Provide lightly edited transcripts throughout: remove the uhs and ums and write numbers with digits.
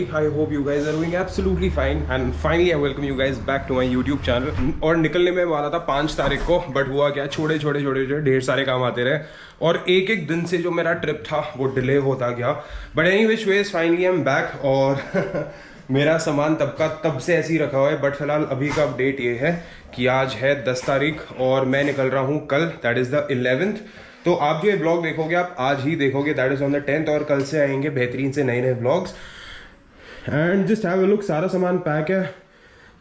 everybody, I hope you guys are doing absolutely fine and finally I welcome you guys back to my YouTube channel। और निकलने में वाला था 5 तारीख को, बट हुआ क्या, छोटे छोटे ढेर सारे काम आते रहे और एक एक दिन से जो मेरा ट्रिप था वो डिले होता गया। But any which ways finally I am back और मेरा सामान तब से ऐसे ही रखा हुआ है। बट फिलहाल अभी का अपडेट ये है कि आज है 10 तारीख और मैं निकल रहा हूँ कल, दैट इज़ द 11th। तो आप जो ये ब्लॉग देखोगे आप आज ही देखोगे, that is on the 10th, और कल से आएंगे बेहतरीन से नए blogs. And just have a look, सारा सामान पैक है,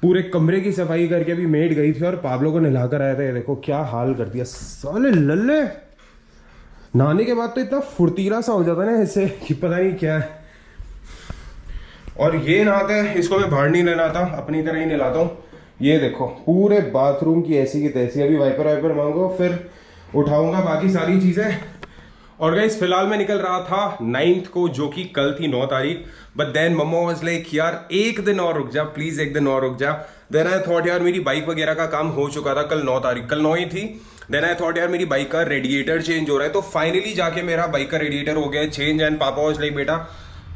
पूरे कमरे की सफाई करके अभी मेड गई थी और पाब्लो को नहलाकर आया था। ये देखो क्या हाल कर दिया साले लल्ले। नहाने के बाद तो इतना फुर्तीला सा हो जाता है ना इससे कि पता नहीं क्या है। और ये नहाता है, इसको मैं बाहर नहीं नहलाता, अपनी तरह ही नहलाता हूँ। ये देखो पूरे बाथरूम की ऐसी की तैसी। अभी वाइपर मांगो फिर उठाऊंगा बाकी सारी चीजें। और गाइस फिलहाल मैं निकल रहा था 9th को, जो कि कल थी 9 तारीख। But then mamma was like यार एक दिन और रुक जा प्लीज, एक दिन और रुक जा। देन आई थॉट यार मेरी बाइक वगैरह का काम हो चुका था कल 9 तारीख, कल 9 ही थी। देन आई थॉट यार मेरी बाइक का रेडिएटर चेंज हो रहा है, तो फाइनली जाके मेरा बाइक का रेडिएटर हो गया चेंज। एंड पापा वाज लाइक बेटा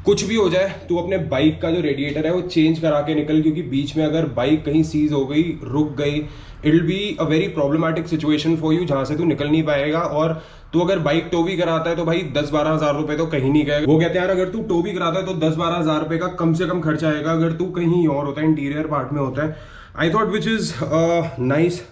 कुछ भी हो जाए तू अपने बाइक का जो रेडिएटर है वो चेंज करा के निकल, क्योंकि बीच में अगर बाइक कहीं सीज हो गई, रुक गई, it will be a very problematic situation for you, जहां से तू निकल नहीं पाएगा। और तू अगर बाइक टो भी कराता है तो भाई 10-12 हज़ार रुपए तो कहीं नहीं गए। वो कहते हैं यार अगर तू टो भी कराता है तो 10-12 हज़ार रुपए का कम से कम खर्चा आएगा अगर तू कहीं और होता है, इंटीरियर पार्ट में होता है। I thought which is nice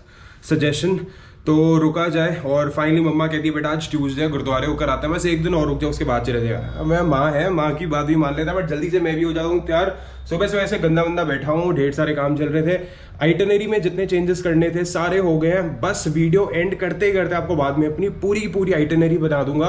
suggestion, तो रुका जाए। और फाइनली मम्मा कहती है बेटा आज ट्यूसडे गुरुद्वारे होकर आते हैं, बस एक दिन और रुक जाओ उसके बाद चले जाएगा। मैं माँ है, माँ की बात भी मान लेता है, बट जल्दी से मैं भी हो जाता हूँ तैयार। सुबह से वैसे गंदा बंदा बैठा हूँ, ढेर सारे काम चल रहे थे, आइटनरी में जितने चेंजेस करने थे सारे हो गए हैं। बस वीडियो एंड करते करते आपको बाद में अपनी पूरी आइटनरी बता दूंगा।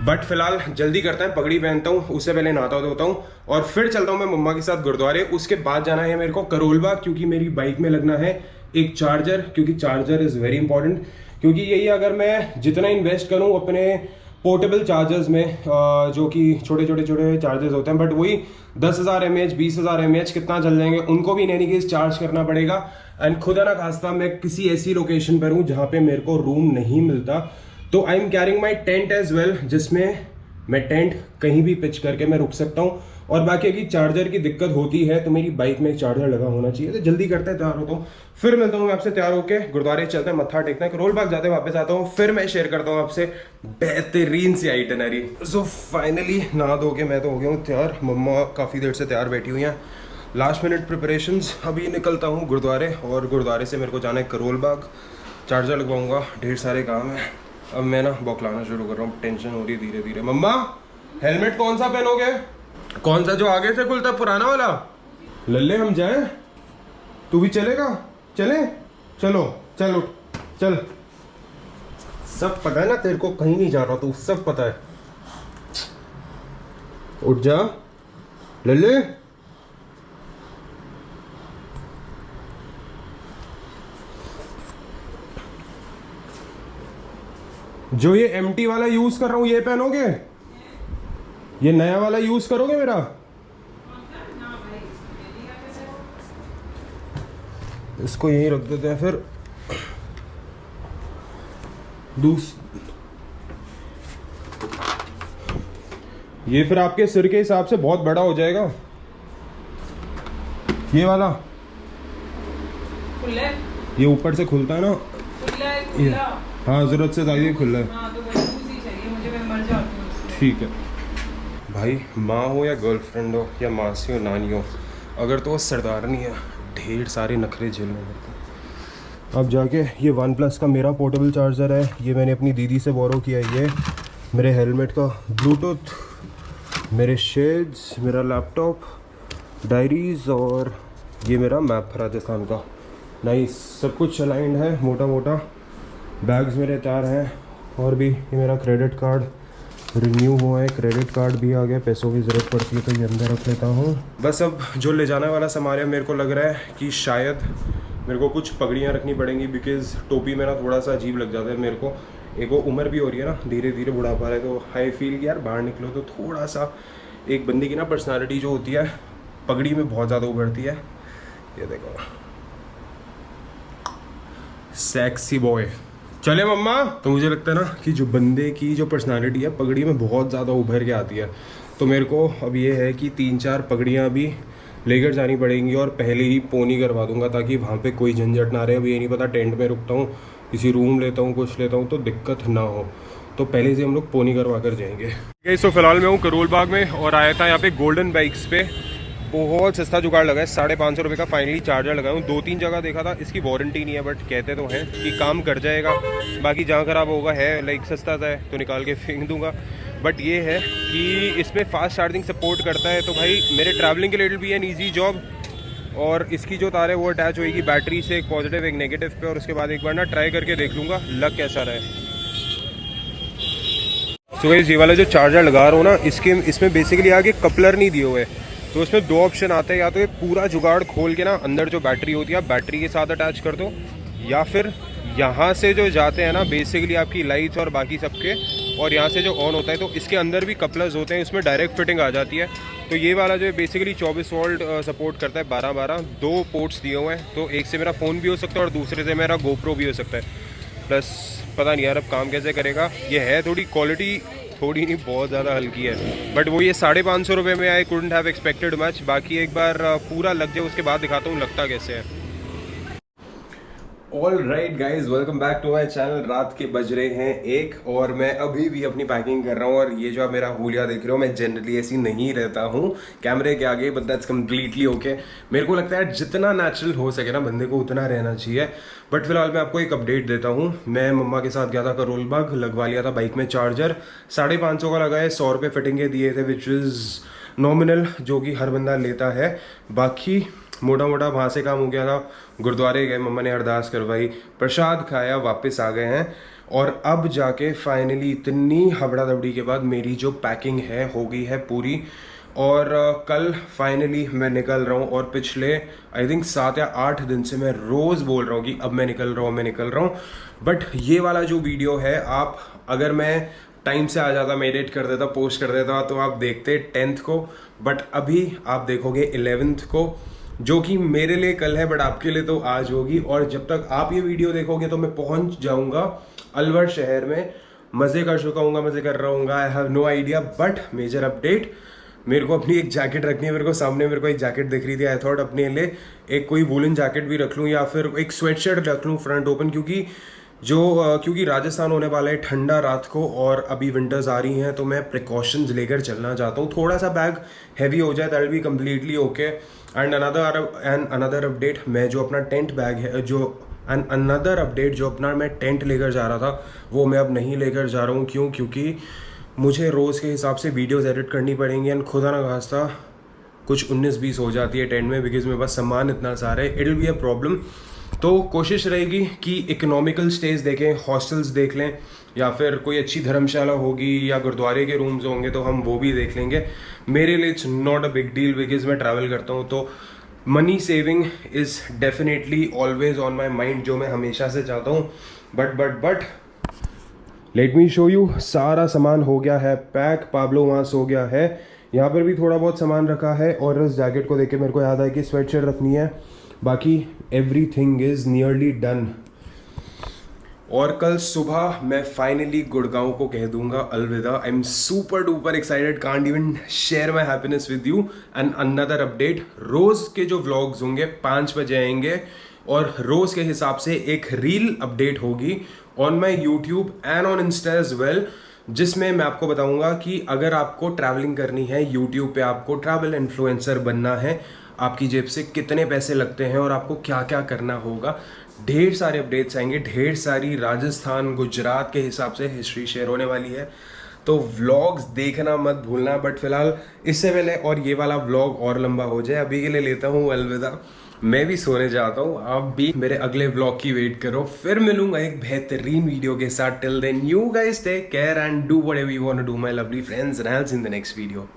बट फिलहाल जल्दी करता है, पगड़ी पहनता हूँ, उससे पहले नहाता धोता हूँ और फिर चलता हूँ मैं मम्मा के साथ गुरुद्वारे। उसके बाद जाना है मेरे को करोलबाग, क्योंकि मेरी बाइक में लगना है एक चार्जर, क्योंकि चार्जर इज़ वेरी इंपॉर्टेंट। क्योंकि यही अगर मैं जितना इन्वेस्ट करूं अपने पोर्टेबल चार्जर्स में, जो कि छोटे चार्जर्स होते हैं, बट वही 10,000 mAh 20,000 mAh कितना चल जाएंगे, उनको भी इन एनी केस चार्ज करना पड़ेगा। एंड खुदा ना खास्ता मैं किसी ऐसी लोकेशन पर हूँ जहाँ पे मेरे को रूम नहीं मिलता, तो I am carrying my tent as well, जिसमें मैं टेंट कहीं भी पिच करके मैं रुक सकता हूँ। और बाकी अगर चार्जर की दिक्कत होती है तो मेरी बाइक में एक चार्जर लगा होना चाहिए। तो जल्दी करते हैं, तैयार होता हूँ, फिर मिलता हूँ आपसे तैयार होकर। गुरुद्वारे चलते हैं, मत्था टेकते हैं, करोलबाग जाते हैं, वापस आता हूँ, फिर मैं शेयर करता हूँ आपसे बेहतरीन सी आइटनरी। सो फाइनली नहा धो के मैं तो हो गया हूँ तैयार। मम्मा काफ़ी देर से तैयार बैठी हुई हैं, लास्ट मिनट प्रिपरेशंस। अभी निकलता हूँ गुरुद्वारे और गुरुद्वारे से मेरे को जाना है करोलबाग, चार्जर लगवाऊंगा, ढेर सारे काम है। अब मैं ना बौखलाना शुरू कर रहा हूँ, टेंशन हो रही है धीरे धीरे। मम्मा हेलमेट कौन सा पहनोगे? कौन सा जो आगे से खुलता, पुराना वाला? लल्ले हम जाएं? तू भी चलेगा? चले? चलो चल उठ चल। सब पता है ना तेरे को, कहीं नहीं जा रहा तू, सब पता है। उठ जा लल्ले। जो ये एमटी वाला यूज कर रहा हूँ ये पहनोगे? ये नया वाला यूज करोगे मेरा? इसको यहीं रख देते हैं फिर। ये फिर आपके सिर के हिसाब से बहुत बड़ा हो जाएगा। ये वाला खुला है, ये ऊपर से खुलता है ना, खुला है, खुला। हाँ जरूरत से ज्यादा खुला है। हाँ, तो चाहिए मुझे, मैं मर जाती हूँ। ठीक है भाई, माँ हो या गर्लफ्रेंड हो या मासी हो नानी हो, अगर तो वो सरदारनी है, ढेर सारे नखरे झेलने पड़ते हैं। अब जाके ये OnePlus का मेरा पोर्टेबल चार्जर है, ये मैंने अपनी दीदी से बोरो किया है। ये मेरे हेलमेट का ब्लूटूथ, मेरे शेड्स, मेरा लैपटॉप, डायरीज़ और ये मेरा मैप राजस्थान का। नाइस, सब कुछ अलाइंड है, मोटा मोटा। बैग्स मेरे तैयार हैं, और भी ये मेरा क्रेडिट कार्ड रिन्यू हुआ है, क्रेडिट कार्ड भी आ गया, पैसों की ज़रूरत पड़ती है तो ये अंदर रख लेता हूँ। बस अब जो ले जाने वाला सामान है, मेरे को लग रहा है कि शायद मेरे को कुछ पगड़ियाँ रखनी पड़ेंगी, बिकॉज़ टोपी मेरा थोड़ा सा अजीब लग जाता है मेरे को। एक वो उम्र भी हो रही है ना, धीरे धीरे बुढ़ापा रहा है, तो आई फील कि यार बाहर निकलो तो थोड़ा सा एक बंदे की ना पर्सनालिटी जो होती है पगड़ी में बहुत ज़्यादा उभरती है। ये देखो सेक्सी बॉय। चले मम्मा। तो मुझे लगता है ना कि जो बंदे की जो पर्सनालिटी है पगड़ी में बहुत ज़्यादा उभर के आती है। तो मेरे को अब ये है कि 3-4 पगड़ियाँ भी लेकर जानी पड़ेंगी और पहले ही पोनी करवा दूंगा ताकि वहाँ पे कोई झंझट ना रहे। अब ये नहीं पता टेंट में रुकता हूँ, किसी रूम लेता हूँ, कुछ लेता हूँ तो दिक्कत ना हो, तो पहले से हम लोग पोनी करवा कर जाएंगे। सो फिलहाल मैं हूँ करोल बाग में और आया था यहाँ पे गोल्डन बाइक्स पे। बहुत सस्ता जुगाड़ लगा है, 550 रुपये का फाइनली चार्जर लगाया हूँ। 2-3 जगह देखा था, इसकी वारंटी नहीं है बट कहते तो हैं कि काम कर जाएगा। बाकी जहाँ ख़राब होगा है लाइक सस्ता सा है तो निकाल के फेंक दूंगा। बट ये है कि इसमें फास्ट चार्जिंग सपोर्ट करता है, तो भाई मेरे ट्रैवलिंग के लिए भी एन ईजी जॉब। और इसकी जो तार है वो अटैच होगी बैटरी से, एक पॉजिटिव एक नेगेटिव पे, और उसके बाद एक बार ना ट्राई करके देख लूँगा लग कैसा रहा है। तो गाइस ये वाला जो चार्जर लगा रहा हूँ ना, इसमें बेसिकली आगे कपलर नहीं दिए हुए, तो इसमें 2 ऑप्शन आते हैं। या तो ये पूरा जुगाड़ खोल के ना अंदर जो बैटरी होती है बैटरी के साथ अटैच कर दो, या फिर यहाँ से जो जाते हैं ना बेसिकली आपकी लाइट्स और बाकी सबके, और यहाँ से जो ऑन होता है तो इसके अंदर भी कपलर्स होते हैं, उसमें डायरेक्ट फिटिंग आ जाती है। तो ये वाला जो है बेसिकली 24 वोल्ट सपोर्ट करता है, 12-12 2 पोर्ट्स दिए हुए हैं, तो एक से मेरा फ़ोन भी हो सकता है और दूसरे से मेरा गोप्रो भी हो सकता है। प्लस पता नहीं यार अब काम कैसे करेगा। ये है थोड़ी क्वालिटी थोड़ी नहीं बहुत ज़्यादा हल्की है, बट वो ये 550 रुपये में I couldn't have expected much. बाकी एक बार पूरा लग जाए उसके बाद दिखाता हूँ लगता कैसे है। All right guys, welcome back to my channel. रात के बज रहे हैं 1 और मैं अभी भी अपनी पैकिंग कर रहा हूँ। और ये जो आप मेरा हुलिया देख रहे हो, मैं जनरली ऐसी नहीं रहता हूँ कैमरे के आगे, बट दैट्स कम्प्लीटली ओके। मेरे को लगता है जितना नेचुरल हो सके ना बंदे को उतना रहना चाहिए। बट फिलहाल मैं आपको एक अपडेट देता हूँ। मैं मम्मा के साथ गया था करोल बाग, लगवा लिया था बाइक में चार्जर। 550 का लगा है, 100 रुपये फिटिंग के दिए थे, विच इज़ नॉमिनल, जो कि हर बंदा लेता है। बाकी मोटा मोटा वहाँ से काम हो गया था। गुरुद्वारे गए, मम्मा ने अरदास करवाई, प्रसाद खाया, वापस आ गए हैं। और अब जाके फाइनली इतनी हबड़ा दबड़ी के बाद मेरी जो पैकिंग है हो गई है पूरी। और कल फाइनली मैं निकल रहा हूँ। और पिछले आई थिंक 7 या 8 दिन से मैं रोज़ बोल रहा हूँ कि अब मैं निकल रहा हूँ। बट ये वाला जो वीडियो है, आप अगर मैं टाइम से आ जाता, मैं एडिट कर देता, पोस्ट कर देता, तो आप देखते 10th को, बट अभी आप देखोगे 11th को, जो कि मेरे लिए कल है बट आपके लिए तो आज होगी। और जब तक आप ये वीडियो देखोगे तो मैं पहुंच जाऊंगा अलवर शहर में। मज़े कर चुका हूँ, मज़े कर रहा हूँ, I have no idea. But major update, मेरे को अपनी एक जैकेट रखनी है। मेरे को सामने मेरे को एक जैकेट दिख रही थी, आई थॉट अपने लिए एक कोई वूलन जैकेट भी रख लूँ या फिर एक स्वेट शर्ट रख लूँ फ्रंट ओपन, क्योंकि राजस्थान होने वाला है ठंडा रात को और अभी विंटर्स आ रही हैं, तो मैं प्रिकॉशंस लेकर चलना चाहता हूँ। थोड़ा सा बैग हैवी हो जाए, that will be completely okay. And another update, मैं जो अपना टेंट बैग है अनदर अपडेट जो अपना मैं टेंट लेकर जा रहा था वो मैं अब नहीं लेकर जा रहा हूँ। क्योंकि मुझे रोज़ के हिसाब से वीडियोज़ एडिट करनी पड़ेंगी एंड खुदा ना खास्ता कुछ 19-20 हो जाती है टेंट में, बिकॉज मेरे पास सामान इतना सारा है, it will be a problem. तो कोशिश रहेगी कि इकोनॉमिकल स्टेज देखें, हॉस्टल्स देख लें, या फिर कोई अच्छी धर्मशाला होगी या गुरुद्वारे के रूम्स होंगे तो हम वो भी देख लेंगे। मेरे लिए it's not a big deal, because मैं ट्रैवल करता हूँ, तो money saving is definitely always on my mind, जो मैं हमेशा से चाहता हूँ। But let me show you, सारा सामान हो गया है पैक। पाब्लो वहाँ सो गया है, यहाँ पर भी थोड़ा बहुत सामान रखा है। और इस जैकेट को देख के मेरे को याद आया कि स्वेट शर्ट रखनी है। बाकी एवरीथिंग इज़ नियरली डन। और कल सुबह मैं फाइनली गुड़गांव को कह दूंगा अलविदा। I am super duper excited, can't even share my happiness with you. And another update, रोज़ के जो व्लॉग्स होंगे 5 बजे आएंगे और रोज़ के हिसाब से एक रील अपडेट होगी on my YouTube and on Insta as well, जिसमें मैं आपको बताऊंगा कि अगर आपको ट्रैवलिंग करनी है, यूट्यूब पे आपको ट्रैवल इन्फ्लुएंसर बनना है, आपकी जेब से कितने पैसे लगते हैं और आपको क्या क्या करना होगा। ढेर सारे अपडेट्स आएंगे, ढेर सारी राजस्थान गुजरात के हिसाब से हिस्ट्री शेयर होने वाली है, तो व्लॉग्स देखना मत भूलना। बट फिलहाल इससे पहले और ये वाला व्लॉग और लंबा हो जाए, अभी के लिए लेता हूँ अलविदा। मैं भी सोने जाता हूँ, आप भी मेरे अगले व्लॉग की वेट करो, फिर मिलूंगा एक बेहतरीन वीडियो के साथ। Till then you guys take care and do whatever you want to do my lovely friends, and I will see you in the next video.